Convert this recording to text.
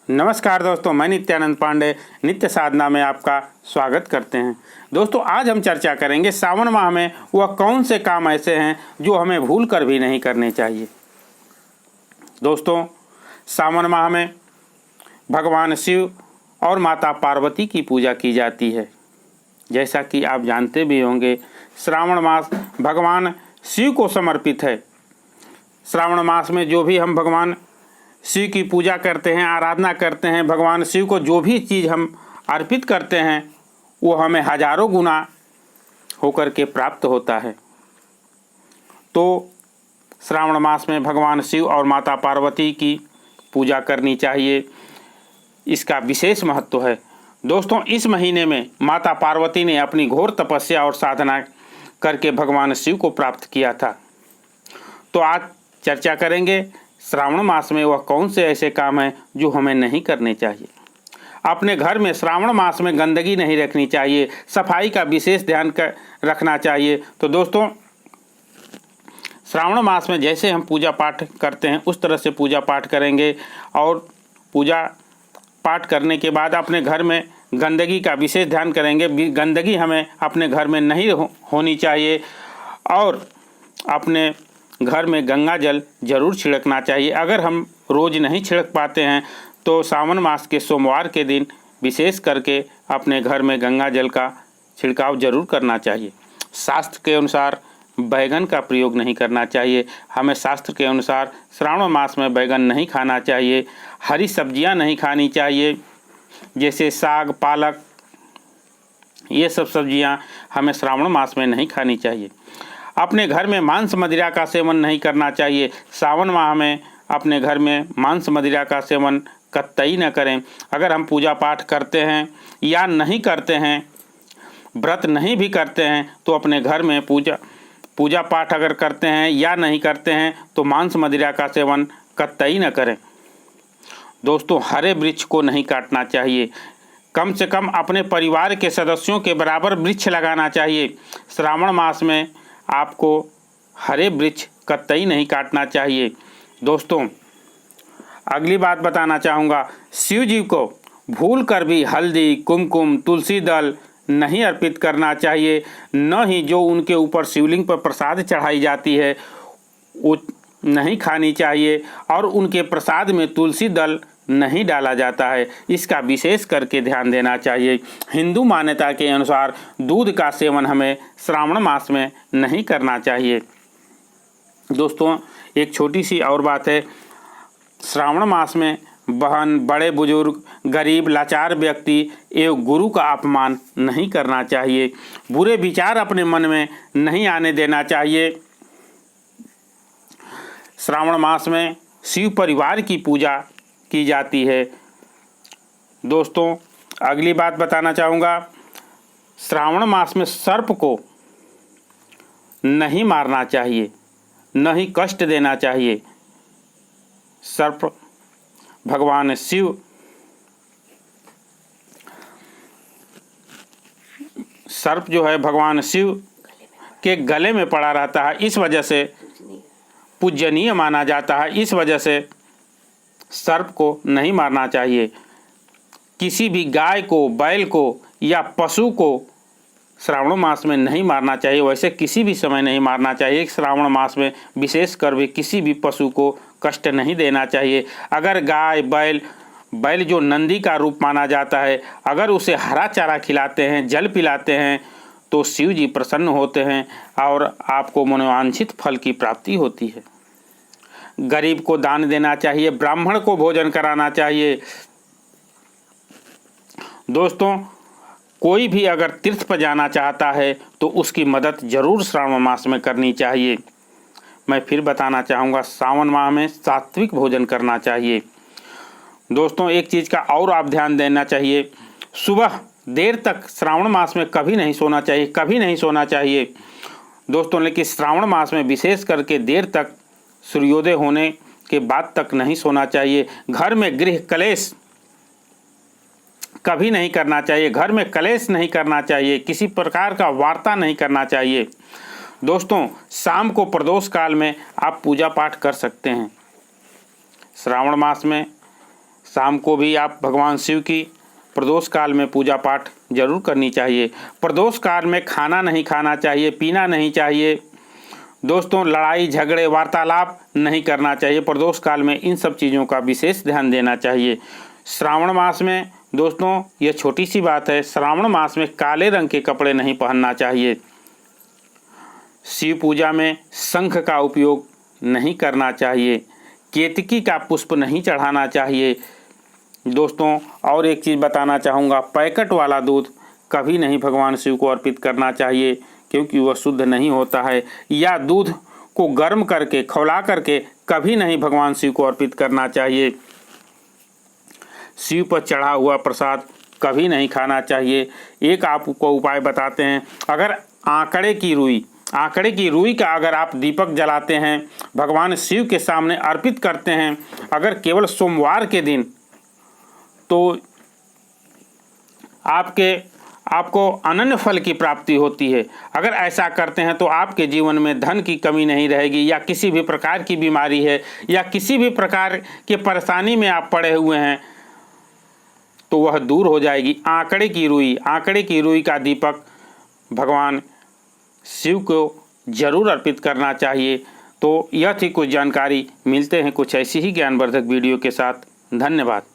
नमस्कार दोस्तों, मैं नित्यानंद पांडे नित्य साधना में आपका स्वागत करते हैं। दोस्तों, आज हम चर्चा करेंगे सावन माह में वह कौन से काम ऐसे हैं जो हमें भूल कर भी नहीं करने चाहिए। दोस्तों, सावन माह में भगवान शिव और माता पार्वती की पूजा की जाती है। जैसा कि आप जानते भी होंगे, श्रावण मास भगवान शिव को समर्पित है। श्रावण मास में जो भी हम भगवान शिव की पूजा करते हैं, आराधना करते हैं, भगवान शिव को जो भी चीज़ हम अर्पित करते हैं वो हमें हजारों गुना होकर के प्राप्त होता है। तो श्रावण मास में भगवान शिव और माता पार्वती की पूजा करनी चाहिए, इसका विशेष महत्व है। दोस्तों, इस महीने में माता पार्वती ने अपनी घोर तपस्या और साधना करके भगवान शिव को प्राप्त किया था। तो आज चर्चा करेंगे श्रावण मास में वह कौन से ऐसे काम हैं जो हमें नहीं करने चाहिए। अपने घर में श्रावण मास में गंदगी नहीं रखनी चाहिए, सफाई का विशेष ध्यान रखना चाहिए। तो दोस्तों, श्रावण मास में जैसे हम पूजा पाठ करते हैं उस तरह से पूजा पाठ करेंगे और पूजा पाठ करने के बाद अपने घर में गंदगी का विशेष ध्यान करेंगे। गंदगी हमें अपने घर में नहीं होनी चाहिए और अपने घर में गंगा जल जरूर छिड़कना चाहिए। अगर हम रोज़ नहीं छिड़क पाते हैं तो सावन मास के सोमवार के दिन विशेष करके अपने घर में गंगा जल का छिड़काव जरूर करना चाहिए। शास्त्र के अनुसार बैगन का प्रयोग नहीं करना चाहिए। हमें शास्त्र के अनुसार श्रावण मास में बैगन नहीं खाना चाहिए। हरी सब्जियां नहीं खानी चाहिए, जैसे साग, पालक, ये सब सब्जियां हमें श्रावण मास में नहीं खानी चाहिए। अपने घर में मांस मदिरा का सेवन नहीं करना चाहिए। सावन माह में अपने घर में मांस मदिरा का सेवन कतई न करें। अगर हम पूजा पाठ करते हैं या नहीं करते हैं, व्रत नहीं भी करते हैं, तो अपने घर में पूजा पाठ अगर करते हैं या नहीं करते हैं तो मांस मदिरा का सेवन कतई न करें। दोस्तों, हरे वृक्ष को नहीं काटना चाहिए। कम से कम अपने परिवार के सदस्यों के बराबर वृक्ष लगाना चाहिए। श्रावण मास में आपको हरे वृक्ष कतई नहीं काटना चाहिए। दोस्तों, अगली बात बताना चाहूँगा, शिव जी को भूल कर भी हल्दी, कुमकुम, तुलसी दल नहीं अर्पित करना चाहिए। न ही जो उनके ऊपर शिवलिंग पर प्रसाद चढ़ाई जाती है वो नहीं खानी चाहिए और उनके प्रसाद में तुलसी दल नहीं डाला जाता है, इसका विशेष करके ध्यान देना चाहिए। हिंदू मान्यता के अनुसार दूध का सेवन हमें श्रावण मास में नहीं करना चाहिए। दोस्तों, एक छोटी सी और बात है, श्रावण मास में बहन, बड़े बुजुर्ग, गरीब, लाचार व्यक्ति एवं गुरु का अपमान नहीं करना चाहिए। बुरे विचार अपने मन में नहीं आने देना चाहिए। श्रावण मास में शिव परिवार की पूजा की जाती है। दोस्तों, अगली बात बताना चाहूँगा, श्रावण मास में सर्प को नहीं मारना चाहिए, न ही कष्ट देना चाहिए। सर्प भगवान शिव सर्प जो है भगवान शिव के गले में पड़ा रहता है, इस वजह से पूजनीय माना जाता है। इस वजह से सर्प को नहीं मारना चाहिए। किसी भी गाय को, बैल को या पशु को श्रावण मास में नहीं मारना चाहिए। वैसे किसी भी समय नहीं मारना चाहिए। श्रावण मास में विशेष कर भी किसी भी पशु को कष्ट नहीं देना चाहिए। अगर गाय, बैल जो नंदी का रूप माना जाता है, अगर उसे हरा चारा खिलाते हैं, जल पिलाते हैं तो शिव जी प्रसन्न होते हैं और आपको मनोवांछित फल की प्राप्ति होती है। गरीब को दान देना चाहिए, ब्राह्मण को भोजन कराना चाहिए। दोस्तों, कोई भी अगर तीर्थ पर जाना चाहता है तो उसकी मदद जरूर श्रावण मास में करनी चाहिए। मैं फिर बताना चाहूँगा, सावन माह में सात्विक भोजन करना चाहिए। दोस्तों, एक चीज़ का और आप ध्यान देना चाहिए, सुबह देर तक श्रावण मास में कभी नहीं सोना चाहिए, कभी नहीं सोना चाहिए दोस्तों। लेकिन श्रावण मास में विशेष करके देर तक, सूर्योदय होने के बाद तक नहीं सोना चाहिए। घर में गृह कलेश कभी नहीं करना चाहिए। घर में कलेश नहीं करना चाहिए। किसी प्रकार का वार्ता नहीं करना चाहिए। दोस्तों, शाम को प्रदोष काल में आप पूजा पाठ कर सकते हैं। श्रावण मास में शाम को भी आप भगवान शिव की प्रदोष काल में पूजा पाठ जरूर करनी चाहिए। प्रदोष काल में खाना नहीं खाना चाहिए, पीना नहीं चाहिए दोस्तों, लड़ाई झगड़े वार्तालाप नहीं करना चाहिए। प्रदोष काल में इन सब चीज़ों का विशेष ध्यान देना चाहिए। श्रावण मास में दोस्तों यह छोटी सी बात है, श्रावण मास में काले रंग के कपड़े नहीं पहनना चाहिए। शिव पूजा में शंख का उपयोग नहीं करना चाहिए। केतकी का पुष्प नहीं चढ़ाना चाहिए दोस्तों। और एक चीज़ बताना चाहूँगा, पैकेट वाला दूध कभी नहीं भगवान शिव को अर्पित करना चाहिए, क्योंकि वह शुद्ध नहीं होता है। या दूध को गर्म करके खौला करके कभी नहीं भगवान शिव को अर्पित करना चाहिए। शिव पर चढ़ा हुआ प्रसाद कभी नहीं खाना चाहिए। एक आपको उपाय बताते हैं, अगर आंकड़े की रुई का अगर आप दीपक जलाते हैं, भगवान शिव के सामने अर्पित करते हैं, अगर केवल सोमवार के दिन, तो आपको अनन्य फल की प्राप्ति होती है। अगर ऐसा करते हैं तो आपके जीवन में धन की कमी नहीं रहेगी, या किसी भी प्रकार की बीमारी है या किसी भी प्रकार के परेशानी में आप पड़े हुए हैं तो वह दूर हो जाएगी। आंकड़े की रुई का दीपक भगवान शिव को जरूर अर्पित करना चाहिए। तो यह थी कुछ जानकारी। मिलते हैं कुछ ऐसी ही ज्ञानवर्धक वीडियो के साथ। धन्यवाद।